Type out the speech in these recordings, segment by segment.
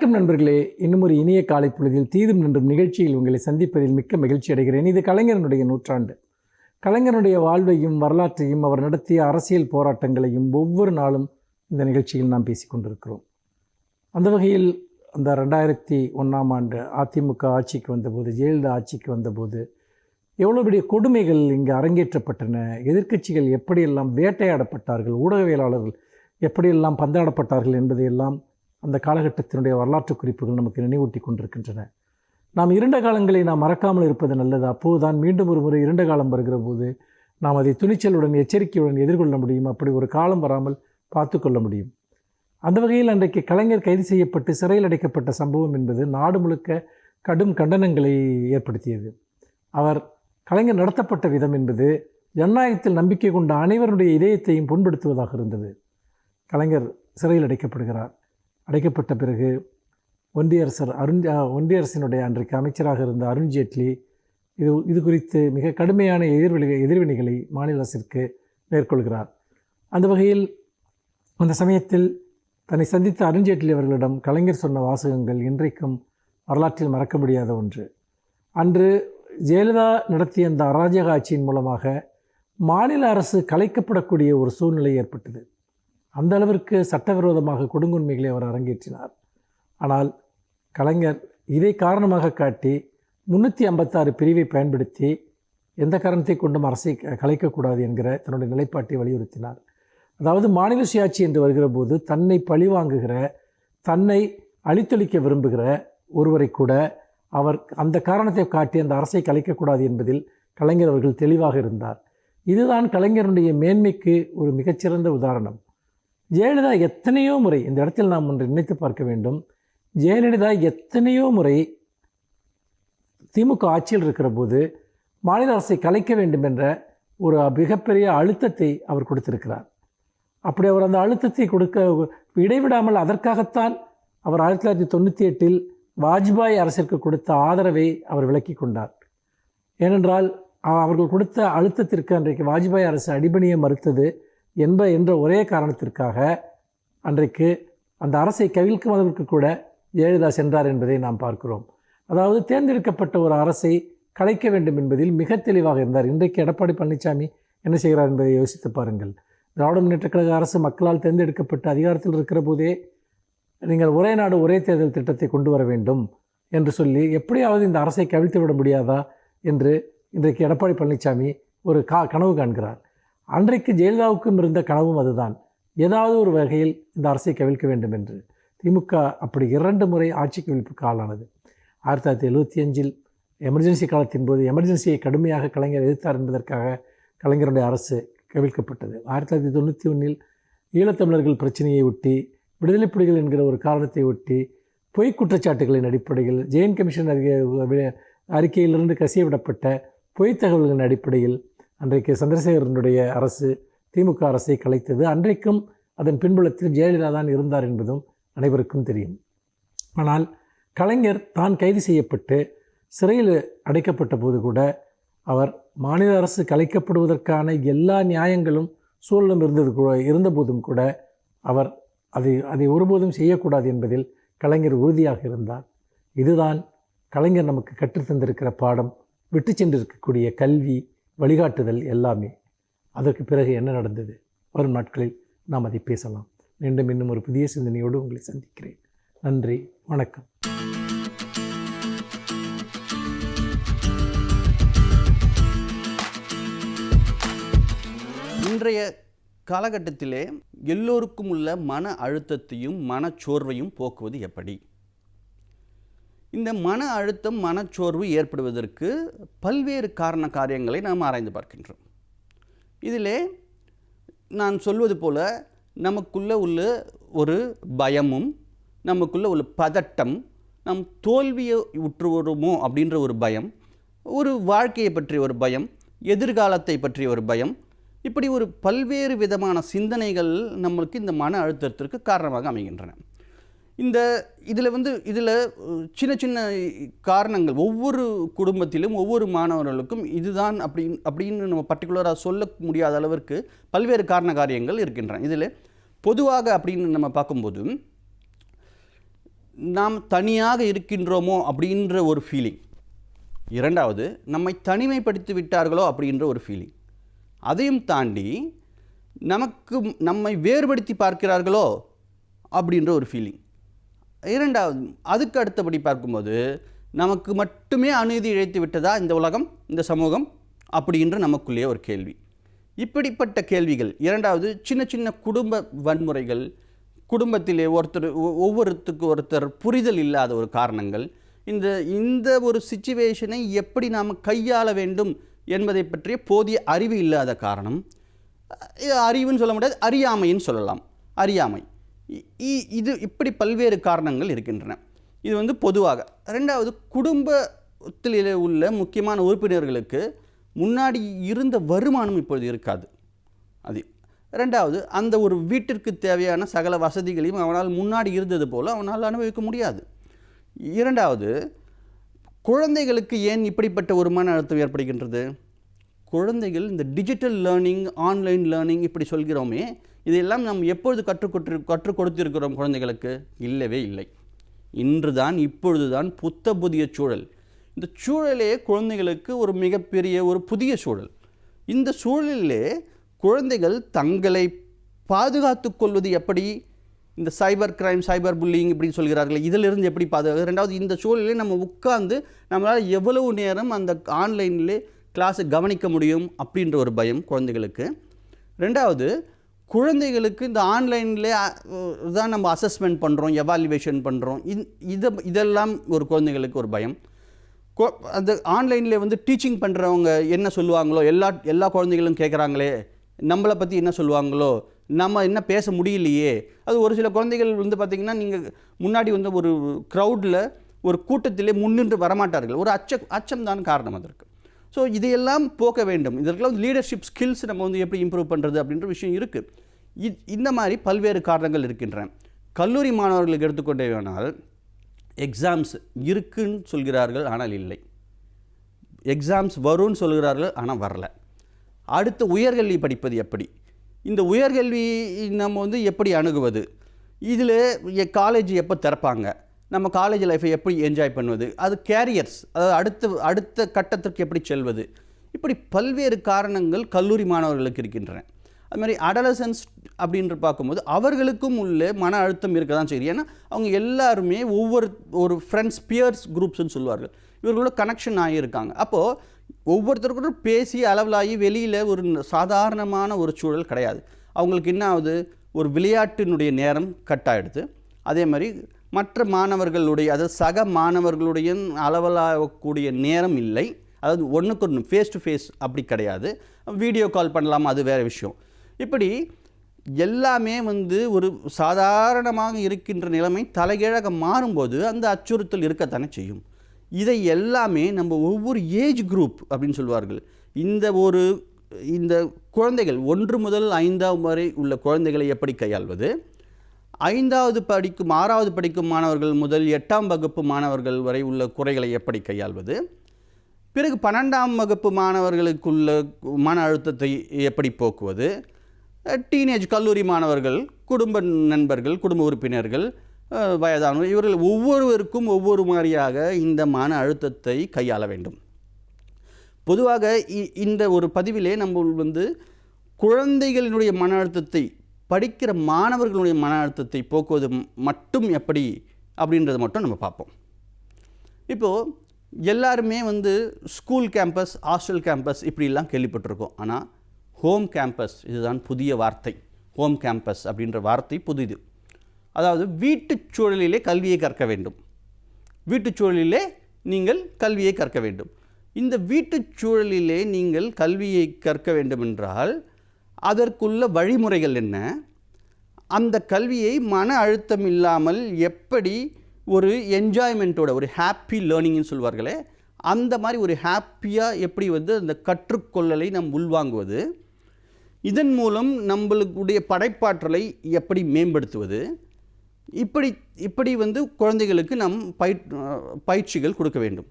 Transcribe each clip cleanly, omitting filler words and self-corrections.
வணக்கம் நண்பர்களே. இன்னும் ஒரு இனிய காலை பொழுதில் தீதும் நின்றும் நிகழ்ச்சியில் உங்களை சந்திப்பதில் மிக்க மகிழ்ச்சி அடைகிறேன். இது கலைஞரனுடைய நூற்றாண்டு. கலைஞருடைய வாழ்வையும் வரலாற்றையும் அவர் நடத்திய அரசியல் போராட்டங்களையும் ஒவ்வொரு நாளும் இந்த நிகழ்ச்சியில் நாம் பேசிக்கொண்டிருக்கிறோம். அந்த வகையில் அந்த 2001ஆம் ஆண்டு அதிமுக ஆட்சிக்கு வந்தபோது, ஜெயலலிதா ஆட்சிக்கு வந்தபோது எவ்வளோ பெரிய கொடுமைகள் இங்கு அரங்கேற்றப்பட்டன, எதிர்க்கட்சிகள் எப்படியெல்லாம் வேட்டையாடப்பட்டார்கள், ஊடகவியலாளர்கள் எப்படியெல்லாம் பந்தாடப்பட்டார்கள் என்பதையெல்லாம் அந்த காலகட்டத்தினுடைய வரலாற்று குறிப்புகள் நமக்கு நினைவூட்டி கொண்டிருக்கின்றன. நாம் இருண்ட காலங்களை நாம் மறக்காமல் இருப்பது நல்லது. அப்போதுதான் மீண்டும் ஒரு முறை இருண்ட காலம் வருகிற போது நாம் அதை துணிச்சலுடன் எச்சரிக்கையுடன் எதிர்கொள்ள முடியும். அப்படி ஒரு காலம் வராமல் பார்த்து கொள்ள முடியும். அந்த வகையில் அன்றைக்கு கலைஞர் கைது செய்யப்பட்டு சிறையில் அடைக்கப்பட்ட சம்பவம் என்பது நாடு முழுக்க கடும் கண்டனங்களை ஏற்படுத்தியது. கலைஞர் நடத்தப்பட்ட விதம் என்பது ஜனநாயகத்தில் நம்பிக்கை கொண்ட அனைவருடைய இதயத்தையும் புண்படுத்துவதாக இருந்தது. கலைஞர் சிறையில் அடைக்கப்படுகிறார். அடைக்கப்பட்ட பிறகு ஒன்றிய அரசினுடைய அன்றைக்கு அமைச்சராக இருந்த அருண்ஜேட்லி இது குறித்து மிக கடுமையான எதிர்வினைகளை மாநில அரசிற்கு மேற்கொள்கிறார். அந்த வகையில் அந்த சமயத்தில் தன்னை சந்தித்த அருண்ஜேட்லி அவர்களிடம் கலைஞர் சொன்ன வாசகங்கள் இன்றைக்கும் வரலாற்றில் மறக்க முடியாத ஒன்று. அன்று ஜெயலலிதா நடத்திய அந்த அராஜக ஆட்சியின் மூலமாக மாநில அரசு கலைக்கப்படக்கூடிய ஒரு சூழ்நிலை ஏற்பட்டது. அந்த அளவிற்கு சட்டவிரோதமாக கொடுங்கொன்மைகளை அவர் அரங்கேற்றினார். ஆனால் கலைஞர் இதை காரணமாக காட்டி 356 பிரிவை பயன்படுத்தி எந்த காரணத்தை கொண்டும் அரசை கலைக்கக்கூடாது என்கிற தன்னுடைய நிலைப்பாட்டை வலியுறுத்தினார். அதாவது மாநில சுயாட்சி என்று வருகிற போது தன்னை பழிவாங்குகிற, தன்னை அழித்தொழிக்க விரும்புகிற ஒருவரை கூட அவர் அந்த காரணத்தை காட்டி அந்த அரசை கலைக்கக்கூடாது என்பதில் கலைஞர் அவர்கள் தெளிவாக இருந்தார். இதுதான் கலைஞருடைய மேன்மைக்கு ஒரு மிகச்சிறந்த உதாரணம். ஜெயலலிதா எத்தனையோ முறை, இந்த இடத்தில் நாம் ஒன்று நினைத்து பார்க்க வேண்டும், ஜெயலலிதா எத்தனையோ முறை திமுக ஆட்சியில் இருக்கிற போது மாநில அரசை கலைக்க வேண்டும் என்ற ஒரு மிகப்பெரிய அழுத்தத்தை அவர் கொடுத்திருக்கிறார். அப்படி அவர் அந்த அழுத்தத்தை கொடுக்க இடைவிடாமல் அதற்காகத்தான் அவர் 1998 வாஜ்பாய் அரசிற்கு கொடுத்த ஆதரவை அவர் விலக்கி கொண்டார். ஏனென்றால் அவர்கள் கொடுத்த அழுத்தத்திற்கு அன்றைக்கு வாஜ்பாய் அரசு அடிபணிய மறுத்தது என்ற ஒரே காரணத்திற்காக அன்றைக்கு அந்த அரசை கவிழ்க்கும் அளவிற்கு கூட ஜெயலலிதா சென்றார் என்பதை நாம் பார்க்கிறோம். அதாவது தேர்ந்தெடுக்கப்பட்ட ஒரு அரசை கலைக்க வேண்டும் என்பதில் மிக தெளிவாக இருந்தார். இன்றைக்கு எடப்பாடி பழனிசாமி என்ன செய்கிறார் என்பதை யோசித்து பாருங்கள். திராவிட முன்னேற்றக் கழக அரசு மக்களால் தேர்ந்தெடுக்கப்பட்டு அதிகாரத்தில் இருக்கிற போதே நீங்கள் ஒரே நாடு ஒரே தேர்தல் திட்டத்தை கொண்டு வர வேண்டும் என்று சொல்லி எப்படியாவது இந்த அரசை கவிழ்த்து விட முடியாதா என்று இன்றைக்கு எடப்பாடி பழனிசாமி ஒரு கனவு காண்கிறார். அன்றைக்கு ஜெயலலிதாவுக்கும் இருந்த கனவும் அதுதான், ஏதாவது ஒரு வகையில் இந்த அரசை கவிழ்க்க வேண்டும் என்று. திமுக அப்படி 2 முறை ஆட்சி கவிழ்ப்புக்கு ஆளானது. 1975 எமர்ஜென்சி காலத்தின் போது எமர்ஜென்சியை கடுமையாக கலைஞர் எதிர்த்தார் என்பதற்காக கலைஞருடைய அரசு கவிழ்க்கப்பட்டது. 1991 ஈழத்தமிழர்கள் பிரச்சனையை ஒட்டி, விடுதலை புலிகள் என்கிற ஒரு காரணத்தை ஒட்டி, பொய் குற்றச்சாட்டுகளின் அடிப்படையில், ஜெயின் கமிஷன் அறிக்கையிலிருந்து கசியவிடப்பட்ட பொய் தகவல்களின் அடிப்படையில் அன்றைக்கு சந்திரசேகரனுடைய அரசு திமுக அரசை கலைத்தது. அன்றைக்கும் அதன் பின்புலத்தில் ஜெயலலிதா தான் இருந்தார் என்பதும் அனைவருக்கும் தெரியும். ஆனால் கலைஞர் தான் கைது செய்யப்பட்டு சிறையில் அடைக்கப்பட்ட போது கூட அவர் மாநில அரசு கலைக்கப்படுவதற்கான எல்லா நியாயங்களும் சூழலும் இருந்தபோதும் கூட அவர் அதை ஒருபோதும் செய்யக்கூடாது என்பதில் கலைஞர் உறுதியாக இருந்தார். இதுதான் கலைஞர் நமக்கு கற்றுத்தந்திருக்கிற பாடம், விட்டு சென்றிருக்கக்கூடிய கல்வி, வழிகாட்டுதல் எல்லாமே. அதற்கு பிறகு என்ன நடந்தது? வரும் நாட்களில் நாம் அதை பேசலாம். மீண்டும் இன்னும் ஒரு புதிய சிந்தனையோடு உங்களை சந்திக்கிறேன். நன்றி, வணக்கம். இன்றைய காலகட்டத்திலே எல்லோருக்கும் உள்ள மன அழுத்தத்தையும் மனச்சோர்வையும் போக்குவது எப்படி? இந்த மன அழுத்தம், மனச்சோர்வு ஏற்படுவதற்கு பல்வேறு காரியங்களை நாம் ஆராய்ந்து பார்க்கின்றோம். இதிலே நான் சொல்வது போல நமக்குள்ள உள்ள ஒரு பயமும், நமக்குள்ள உள்ள பதட்டம், நம் தோல்வியை உற்றுவருமோ அப்படின்ற ஒரு பயம், ஒரு வாழ்க்கையை பற்றிய ஒரு பயம், எதிர்காலத்தை பற்றிய ஒரு பயம், இப்படி ஒரு பல்வேறு விதமான சிந்தனைகள் நம்மளுக்கு இந்த மன அழுத்தத்திற்கு காரணமாக அமைகின்றன. இதில் சின்ன சின்ன காரணங்கள் ஒவ்வொரு குடும்பத்திலும் ஒவ்வொரு மாணவர்களுக்கும் இதுதான் அப்படின்னு நம்ம பர்டிகுலராக சொல்ல முடியாத அளவிற்கு பல்வேறு காரியங்கள் இருக்கின்றன. இதில் பொதுவாக அப்படின்னு நம்ம பார்க்கும்போது நாம் தனியாக இருக்கின்றோமோ அப்படின்ற ஒரு ஃபீலிங். இரண்டாவது, நம்மை தனிமைப்படுத்தி விட்டார்களோ அப்படின்ற ஒரு ஃபீலிங். அதையும் தாண்டி நம்மை வேறுபடுத்தி பார்க்கிறார்களோ அப்படின்ற ஒரு ஃபீலிங். இரண்டாவது, அதுக்கு அடுத்தபடி பார்க்கும்போது நமக்கு மட்டுமே அநீதி இழைத்து விட்டதா இந்த உலகம், இந்த சமூகம் அப்படின்ற நமக்குள்ளேயே ஒரு கேள்வி. இப்படிப்பட்ட கேள்விகள். இரண்டாவது, சின்ன சின்ன குடும்ப வன்முறைகள், குடும்பத்திலே ஒவ்வொருத்தருக்கு ஒருத்தர் புரிதல் இல்லாத ஒரு காரணங்கள். இந்த ஒரு சிச்சுவேஷனை எப்படி நாம் கையாள வேண்டும் என்பதை பற்றிய போதிய அறிவு இல்லாத காரணம். அறிவுன்னு சொல்ல முடியாது, அறியாமைன்னு சொல்லலாம். அறியாமை. இது இப்படி பல்வேறு காரணங்கள் இருக்கின்றன. இது பொதுவாக. ரெண்டாவது, குடும்பத்தில் உள்ள முக்கியமான உறுப்பினர்களுக்கு முன்னாடி இருந்த வருமானம் இப்பொழுது இருக்காது. அது ரெண்டாவது, அந்த ஒரு வீட்டிற்கு தேவையான சகல வசதிகளையும் அவனால் முன்னாடி இருந்தது போல் அவனால் அனுபவிக்க முடியாது. இரண்டாவது, குழந்தைகளுக்கு ஏன் இப்படிப்பட்ட ஒரு மன அழுத்தம் ஏற்படுகின்றது? குழந்தைகள் இந்த டிஜிட்டல் லேர்னிங், ஆன்லைன் லேர்னிங் இப்படி சொல்கிறோமே, இதையெல்லாம் நாம் எப்பொழுது கற்றுக் கொடுத்திருக்கிறோம் குழந்தைகளுக்கு? இல்லவே இல்லை. இப்பொழுது தான் புதிய சூழல். இந்த சூழலே குழந்தைகளுக்கு ஒரு மிகப்பெரிய ஒரு புதிய சூழல். இந்த சூழலிலே குழந்தைகள் தங்களை பாதுகாத்து கொள்வது எப்படி? இந்த சைபர் கிரைம், சைபர் புல்லிங் இப்படி சொல்கிறார்கள், இதிலிருந்து எப்படி பாதுகாக்கிறது? ரெண்டாவது, இந்த சூழலிலே நம்ம உட்கார்ந்து நம்மளால் எவ்வளவு நேரம் அந்த ஆன்லைனிலே கிளாஸை கவனிக்க முடியும் அப்படின்ற ஒரு பயம் குழந்தைகளுக்கு. ரெண்டாவது, குழந்தைகளுக்கு இந்த ஆன்லைனில் தான் நம்ம அசஸ்மெண்ட் பண்ணுறோம், எவாலுவேஷன் பண்ணுறோம். இதெல்லாம் ஒரு குழந்தைகளுக்கு ஒரு பயம். அந்த ஆன்லைனில் டீச்சிங் பண்ணுறவங்க என்ன சொல்லுவாங்களோ, எல்லா குழந்தைகளும் கேட்குறாங்களே, நம்மளை பற்றி என்ன சொல்லுவாங்களோ, நம்ம என்ன பேச முடியலையே. அது ஒரு சில குழந்தைகள் பார்த்திங்கன்னா, நீங்கள் முன்னாடி ஒரு க்ரௌடில், ஒரு கூட்டத்திலே முன்னின்று வரமாட்டார்கள். ஒரு அச்சம் தான் காரணம் அதற்கு. ஸோ இதையெல்லாம் போக்க வேண்டும். இதற்கெல்லாம் லீடர்ஷிப் ஸ்கில்ஸ் நம்ம எப்படி இம்ப்ரூவ் பண்ணுறது அப்படின்ற விஷயம் இருக்குது. இந்த மாதிரி பல்வேறு காரணங்கள் இருக்கின்றன. கல்லூரி மாணவர்களுக்கு எடுத்துக்கொண்டே வேணால், எக்ஸாம்ஸ் இருக்குன்னு சொல்கிறார்கள், ஆனால் இல்லை. எக்ஸாம்ஸ் வரும்னு சொல்கிறார்கள், ஆனால் வரல. அடுத்து உயர்கல்வி படிப்பது எப்படி? இந்த உயர்கல்வி நம்ம எப்படி அணுகுவது? இதில் காலேஜ் எப்போ திறப்பாங்க? நம்ம காலேஜ் லைஃப்பை எப்படி என்ஜாய் பண்ணுவது? அது கேரியர்ஸ், அதாவது அடுத்த கட்டத்திற்கு எப்படி செல்வது? இப்படி பல்வேறு காரணங்கள் கல்லூரி மாணவர்களுக்கு இருக்கின்றன. அது மாதிரி அடலசன்ஸ் அப்படின்ற பார்க்கும்போது அவர்களுக்கும் உள்ள மன அழுத்தம் இருக்க தான் செய்யுது. ஏன்னா அவங்க எல்லாருமே ஒரு ஃப்ரெண்ட்ஸ், பியர்ஸ் குரூப்ஸ்ன்னு சொல்லுவார்கள், இவர்களோட கனெக்ஷன் ஆகியிருக்காங்க. அப்போது ஒவ்வொருத்தருக்கும் பேசி அளவலாகி வெளியில் ஒரு சாதாரணமான ஒரு சூழல் கிடையாது. அவங்களுக்கு என்ன ஆகுது? ஒரு விளையாட்டினுடைய நேரம் கட் ஆகிடுது. அதே மாதிரி மற்ற மாணவர்களுடைய, அதாவது சக மாணவர்களுடைய அளவலாகக்கூடிய நேரம் இல்லை. அதாவது ஒன்றுக்கு ஒன்று ஃபேஸ் டு ஃபேஸ் அப்படி கிடையாது. வீடியோ கால் பண்ணலாம், அது வேறு விஷயம். இப்படி எல்லாமே ஒரு சாதாரணமாக இருக்கின்ற நிலைமை தலைகீழாக மாறும்போது அந்த அச்சுறுத்தல் இருக்கத்தானே செய்யும். இதை எல்லாமே நம்ம ஒவ்வொரு ஏஜ் குரூப் அப்படின்னு சொல்லுவார்கள். இந்த குழந்தைகள் 1 முதல் 5ஆம் வரை உள்ள குழந்தைகளை எப்படி கையாள்வது, 5வது படிக்கும் 6வது படிக்கும் மாணவர்கள் முதல் 8ஆம் வகுப்பு மாணவர்கள் வரை உள்ள குறைகளை எப்படி கையாள்வது, பிறகு 12ஆம் வகுப்பு மாணவர்களுக்குள்ள மன அழுத்தத்தை எப்படி போக்குவது, டீனேஜ் கல்லூரி மாணவர்கள், குடும்ப நண்பர்கள், குடும்ப உறுப்பினர்கள், வயதானவர், இவர்கள் ஒவ்வொருவருக்கும் ஒவ்வொரு மாதிரியாக இந்த மன அழுத்தத்தை கையாள வேண்டும். பொதுவாக இந்த ஒரு பதிவிலே நம்ம குழந்தைகளினுடைய மன அழுத்தத்தை, படிக்கிற மாணவர்களுடைய மன அழுத்தத்தை போக்குவது மட்டும் எப்படி அப்படின்றத மட்டும் நம்ம பார்ப்போம். இப்போது எல்லாருமே ஸ்கூல் கேம்பஸ், ஹாஸ்டல் கேம்பஸ் இப்படிலாம் கேள்விப்பட்டிருக்கோம். ஆனால் ஹோம் கேம்பஸ், இதுதான் புதிய வார்த்தை. ஹோம் கேம்பஸ் அப்படின்ற வார்த்தை புதிது. அதாவது வீட்டுச் சூழலிலே கல்வியை கற்க வேண்டும். வீட்டுச் சூழலிலே நீங்கள் கல்வியை கற்க வேண்டும். இந்த வீட்டுச் சூழலிலே நீங்கள் கல்வியை கற்க வேண்டுமென்றால் அதற்குள்ள வழிமுறைகள் என்ன? அந்த கல்வியை மன அழுத்தம் இல்லாமல் எப்படி ஒரு என்ஜாய்மெண்ட்டோட, ஒரு ஹாப்பி லேர்னிங்னு சொல்வார்களே, அந்த மாதிரி ஒரு ஹாப்பியாக எப்படி அந்த கற்றுக்கொள்ளலை நாம் உள்வாங்குவது, இதன் மூலம் நம்மளுடைய படைப்பாற்றலை எப்படி மேம்படுத்துவது, இப்படி குழந்தைகளுக்கு நாம் பயிற்சிகள் கொடுக்க வேண்டும்.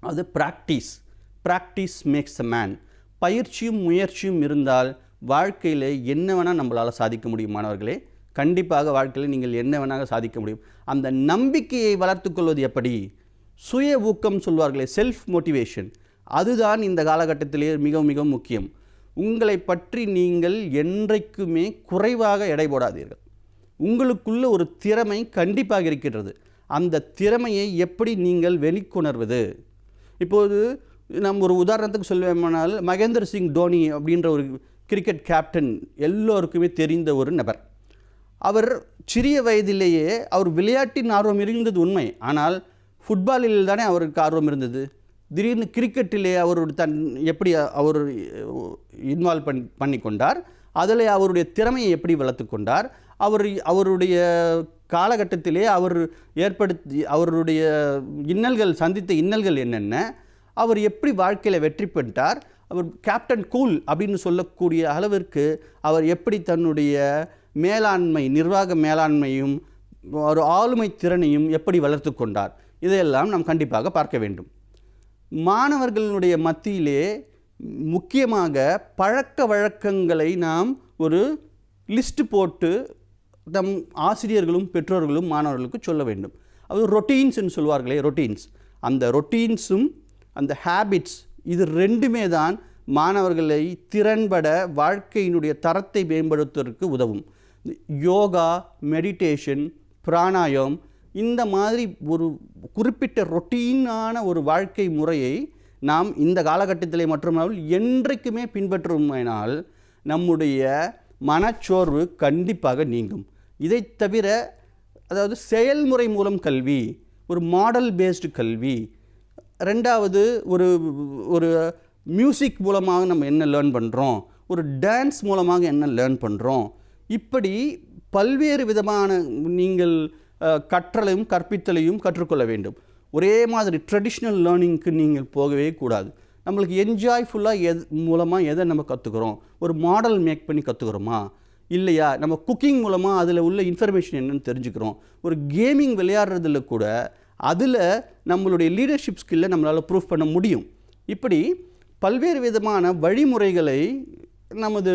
அது ப்ராக்டிஸ் மேக்ஸ் அ மேன். பயிற்சியும் முயற்சியும் இருந்தால் வாழ்க்கையில் என்ன வேணால் நம்மளால் சாதிக்க முடியும் மாணவர்களே. கண்டிப்பாக வாழ்க்கையில் நீங்கள் என்ன வேணாலும் சாதிக்க முடியும். அந்த நம்பிக்கையை வளர்த்துக்கொள்வது எப்படி? சுய ஊக்கம் சொல்வார்களே, செல்ஃப் மோட்டிவேஷன், அதுதான் இந்த காலகட்டத்திலே மிக மிக முக்கியம். உங்களை பற்றி நீங்கள் என்றைக்குமே குறைவாக எடை போடாதீர்கள். உங்களுக்குள்ள ஒரு திறமை கண்டிப்பாக இருக்கின்றது. அந்த திறமையை எப்படி நீங்கள் வெளிக்கொணர்வது? இப்போது நம்ம ஒரு உதாரணத்துக்கு சொல்வேமானால், மகேந்திர சிங் தோனி அப்படின்ற ஒரு கிரிக்கெட் கேப்டன் எல்லோருக்குமே தெரிந்த ஒரு நபர். அவர் சிறிய வயதிலேயே அவர் விளையாட்டின் ஆர்வம் இருந்தது உண்மை. ஆனால் ஃபுட்பாலில் தானே அவருக்கு ஆர்வம் இருந்தது. திடீர்னு கிரிக்கெட்டிலே அவர் எப்படி அவர் இன்வால்வ் பண்ணி கொண்டார், அதில் அவருடைய திறமையை எப்படி வளர்த்து கொண்டார், அவருடைய காலகட்டத்திலே அவருடைய சந்தித்த இன்னல்கள் என்னென்ன, அவர் எப்படி வாழ்க்கையில் வெற்றி பெற்றார், அவர் கேப்டன் கூல் அப்படின்னு சொல்லக்கூடிய அளவிற்கு அவர் எப்படி தன்னுடைய நிர்வாக மேலாண்மையும் ஒரு ஆளுமை திறனையும் எப்படி வளர்த்து கொண்டார், இதையெல்லாம் நாம் கண்டிப்பாக பார்க்க வேண்டும். மாணவர்களுடைய மத்தியிலே முக்கியமாக பழக்க வழக்கங்களை நாம் ஒரு லிஸ்ட் போட்டு நம் ஆசிரியர்களும் பெற்றோர்களும் மாணவர்களுக்கு சொல்ல வேண்டும். அது ரொட்டீன்ஸ்ன்னு சொல்வார்களே, ரொட்டீன்ஸ். அந்த ரொட்டீன்ஸும் அந்த ஹேபிட்ஸ், இது ரெண்டுமே தான் மாணவர்களை திறன்பட வாழ்க்கையினுடைய தரத்தை மேம்படுத்துவதற்கு உதவும். யோகா, மெடிடேஷன், பிராணாயம், இந்த மாதிரி ஒரு குறிப்பிட்ட ரொட்டீனான ஒரு வாழ்க்கை முறையை நாம் இந்த காலகட்டத்திலே மட்டுமல்லாமல் என்றைக்குமே பின்பற்றுமானால் நம்முடைய மனச்சோர்வு கண்டிப்பாக நீங்கும். இதை தவிர, அதாவது செயல்முறை மூலம் கல்வி, ஒரு மாடல் பேஸ்டு கல்வி, ரெண்டாவது ஒரு மியூசிக் மூலமாக நம்ம என்ன லேர்ன் பண்ணுறோம், ஒரு டான்ஸ் மூலமாக என்ன லேர்ன் பண்ணுறோம், இப்படி பல்வேறு விதமான நீங்கள் கற்றலையும் கற்பித்தலையும் கற்றுக்கொள்ள வேண்டும். ஒரே மாதிரி ட்ரெடிஷ்னல் லேர்னிங்க்கு நீங்கள் போகவே கூடாது. நம்மளுக்கு என்ஜாய்ஃபுல்லாக மூலமாக எதை நம்ம கற்றுக்குறோம், ஒரு மாடல் மேக் பண்ணி கற்றுக்குறோமா இல்லையா, நம்ம குக்கிங் மூலமாக அதில் உள்ள இன்ஃபர்மேஷன் என்னென்னு தெரிஞ்சுக்கிறோம், ஒரு கேமிங் விளையாடுறதுல கூட அதில் நம்மளுடைய லீடர்ஷிப் ஸ்கில்லை நம்மளால் ப்ரூஃப் பண்ண முடியும். இப்படி பல்வேறு விதமான வழிமுறைகளை நமது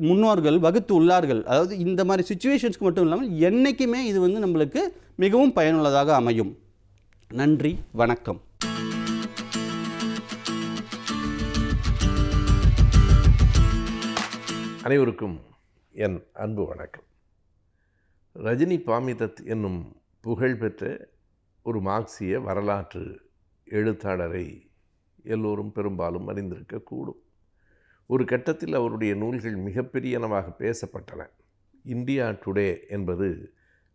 முன்னோர்கள் வகுத்து உள்ளார்கள். அதாவது இந்த மாதிரி சிச்சுவேஷன்ஸ்க்கு மட்டும் இல்லாமல் என்றைக்குமே இது நம்மளுக்கு மிகவும் பயனுள்ளதாக அமையும். நன்றி, வணக்கம். அனைவருக்கும் என் அன்பு வணக்கம். ரஜினி பாமிதத் என்னும் புகழ்பெற்ற ஒரு மார்க்சிய வரலாற்று எழுத்தாளரை எல்லோரும் பெரும்பாலும் அறிந்திருக்கக்கூடும். ஒரு கட்டத்தில் அவருடைய நூல்கள் மிகப்பெரியனவாக பேசப்பட்டன. இந்தியா டுடே என்பது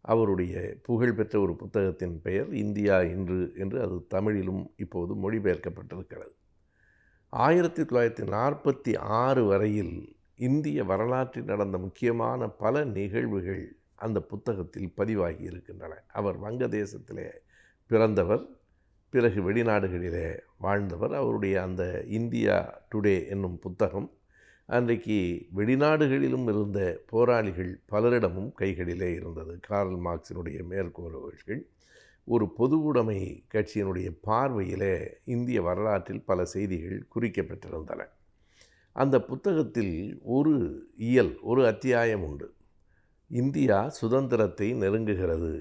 அவருடைய புகழ்பெற்ற ஒரு புத்தகத்தின் பெயர். இந்தியா இன்று என்று அது தமிழிலும் இப்போது மொழிபெயர்க்கப்பட்டிருக்கிறது. 1946 வரையில் இந்திய வரலாற்றில் நடந்த முக்கியமான பல நிகழ்வுகள் அந்த புத்தகத்தில் பதிவாகி இருக்கின்றன. அவர் வங்கதேசத்திலே பிறந்தவர், பிறகு வெளிநாடுகளிலே வாழ்ந்தவர். அவருடைய அந்த இந்தியா டுடே என்னும் புத்தகம் அன்றைக்கு வெளிநாடுகளிலும் இருந்த போராளிகள் பலரிடமும் கைகளிலே இருந்தது. கார்ல் மார்க்ஸினுடைய மேற்கோள்கள் ஒரு பொது உடைமை கட்சியினுடைய பார்வையிலே இந்திய வரலாற்றில் பல செய்திகள் குறிக்கப்பட்டிருந்தன. அந்த புத்தகத்தில் ஒரு அத்தியாயம் உண்டு. இந்தியா சுதந்திரத்தை நெருங்குகிறது.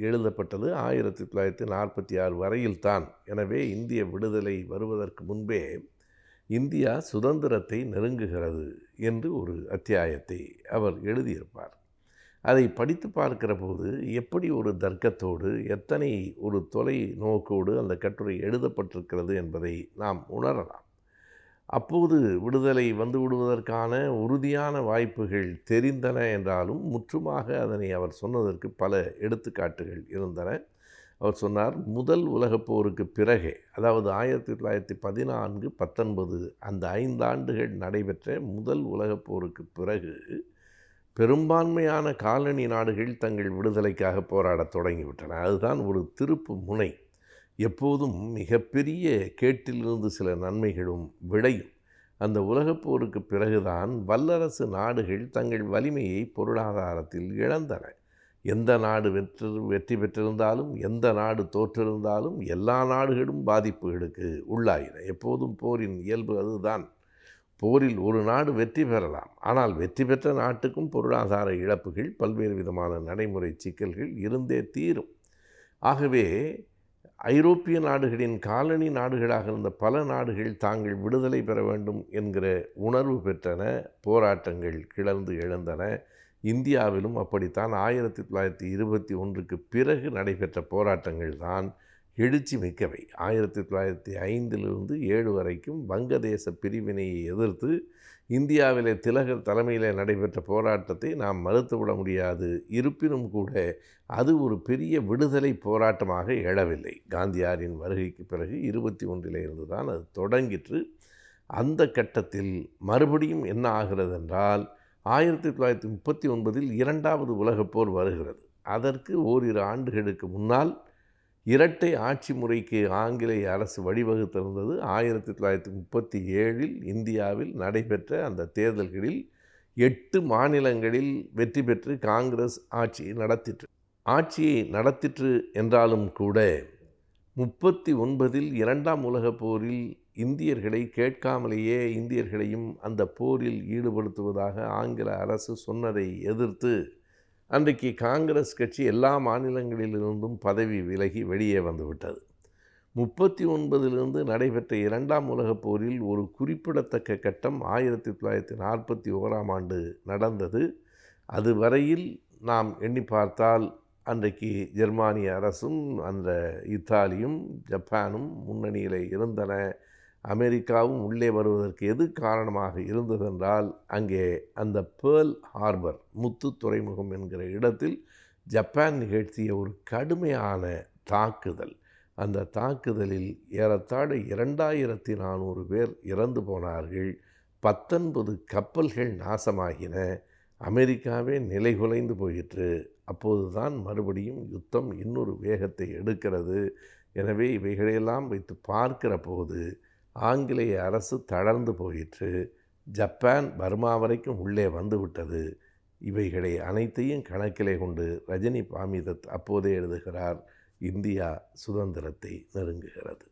எழுதப்பட்டது 1946 வரையில்தான். எனவே இந்திய விடுதலை வருவதற்கு முன்பே இந்தியா சுதந்திரத்தை நெருங்குகிறது என்று ஒரு அத்தியாயத்தை அவர் எழுதியிருப்பார். அதை படித்து பார்க்கிற போது எப்படி ஒரு தர்க்கத்தோடு, எத்தனை ஒரு தொலை நோக்கோடு அந்த கட்டுரை எழுதப்பட்டிருக்கிறது என்பதை நாம் உணரலாம். அப்போது விடுதலை வந்து விடுவதற்கான உறுதியான வாய்ப்புகள் தெரிந்தன என்றாலும் முற்றுமாக அதனை அவர் சொன்னதற்கு பல எடுத்துக்காட்டுகள் இருந்தன. அவர் சொன்னார், முதல் உலகப் போருக்கு பிறகே, அதாவது 1914, 19 அந்த 5 ஆண்டுகள் நடைபெற்ற முதல் உலகப் போருக்கு பிறகு பெரும்பான்மையான காலனி நாடுகள் தங்கள் விடுதலைக்காக போராடத் தொடங்கிவிட்டன. அதுதான் ஒரு திருப்பு முனை. எப்போதும் மிகப்பெரிய கேட்டிலிருந்து சில நன்மைகளும் விளையும். அந்த உலகப் போருக்கு பிறகுதான் வல்லரசு நாடுகள் தங்கள் வலிமையை பொருளாதாரத்தில் இழந்தன. எந்த நாடு வெற்றி பெற்றிருந்தாலும், எந்த நாடு தோற்றிருந்தாலும் எல்லா நாடுகளும் பாதிப்புகளுக்கு உள்ளாயின. எப்போதும் போரின் இயல்பு அதுதான். போரில் ஒரு நாடு வெற்றி பெறலாம், ஆனால் வெற்றி பெற்ற நாட்டுக்கும் பொருளாதார இழப்புகள், பல்வேறு விதமான நடைமுறை சிக்கல்கள் இருந்தே தீரும். ஆகவே ஐரோப்பிய நாடுகளின் காலனி நாடுகளாக இருந்த பல நாடுகள் தாங்கள் விடுதலை பெற வேண்டும் என்கிற உணர்வு பெற்றன. போராட்டங்கள் கிளர்ந்து எழுந்தன. இந்தியாவிலும் அப்படித்தான் 1921க்கு பிறகு நடைபெற்ற போராட்டங்கள் தான் எழுச்சி மிக்கவை. 1905 7 வரைக்கும் வங்கதேச பிரிவினையை எதிர்த்து இந்தியாவிலே திலகர் தலைமையில் நடைபெற்ற போராட்டத்தை நாம் மறுத்துவிட முடியாது. இருப்பினும் கூட அது ஒரு பெரிய விடுதலை போராட்டமாக எழவில்லை. காந்தியாரின் வருகைக்கு பிறகு 21 தான் அது தொடங்கிற்று. அந்த கட்டத்தில் மறுபடியும் என்ன ஆகிறது என்றால் 1939 இரண்டாவது உலகப் போர் வருகிறது. அதற்கு ஓரிரு ஆண்டுகளுக்கு முன்னால் இரட்டை ஆட்சி முறைக்கு ஆங்கிலேய அரசு வழிவகுத்திருந்தது. 1937 இந்தியாவில் நடைபெற்ற அந்த தேர்தல்களில் 8 மாநிலங்களில் வெற்றி பெற்று காங்கிரஸ் ஆட்சியை நடத்திற்று என்றாலும் கூட 39 இரண்டாம் உலகப் போரில் இந்தியர்களை கேட்காமலேயே இந்தியர்களையும் அந்த போரில் ஈடுபடுத்துவதாக ஆங்கில அரசு சொன்னதை எதிர்த்து அன்றைக்கு காங்கிரஸ் கட்சி எல்லா மாநிலங்களிலிருந்தும் பதவி விலகி வெளியே வந்துவிட்டது. 39 நடைபெற்ற இரண்டாம் உலகப் போரில் ஒரு குறிப்பிடத்தக்க கட்டம் 1941 ஆண்டு நடந்தது. அதுவரையில் நாம் எண்ணி பார்த்தால் அன்றைக்கு ஜெர்மானிய அரசும் அந்த இத்தாலியும் ஜப்பானும் முன்னணியில் இருந்தன. அமெரிக்காவும் உள்ளே வருவதற்கு எது காரணமாக இருந்ததென்றால் அங்கே அந்த பேர்ல் ஹார்பர் முத்து துறைமுகம் என்கிற இடத்தில் ஜப்பான் நிகழ்த்திய ஒரு கடுமையான தாக்குதல். அந்த தாக்குதலில் ஏறத்தாழ 2400 பேர் இறந்து போனார்கள். 19 கப்பல்கள் நாசமாகின. அமெரிக்காவே நிலைகுலைந்து போயிற்று. அப்போதுதான் மறுபடியும் யுத்தம் இன்னொரு வேகத்தை எடுக்கிறது. எனவே இவைகளையெல்லாம் வைத்து பார்க்கிற போது ஆங்கிலேய அரசு தளர்ந்து போயிற்று. ஜப்பான் பர்மா வரைக்கும் உள்ளே வந்துவிட்டது. இவைகளை அனைத்தையும் கணக்கிலே கொண்டு ரஜினி பாமிதத் அப்போதே எழுதுகிறார், இந்தியா சுதந்திரத்தை நெருங்குகிறது.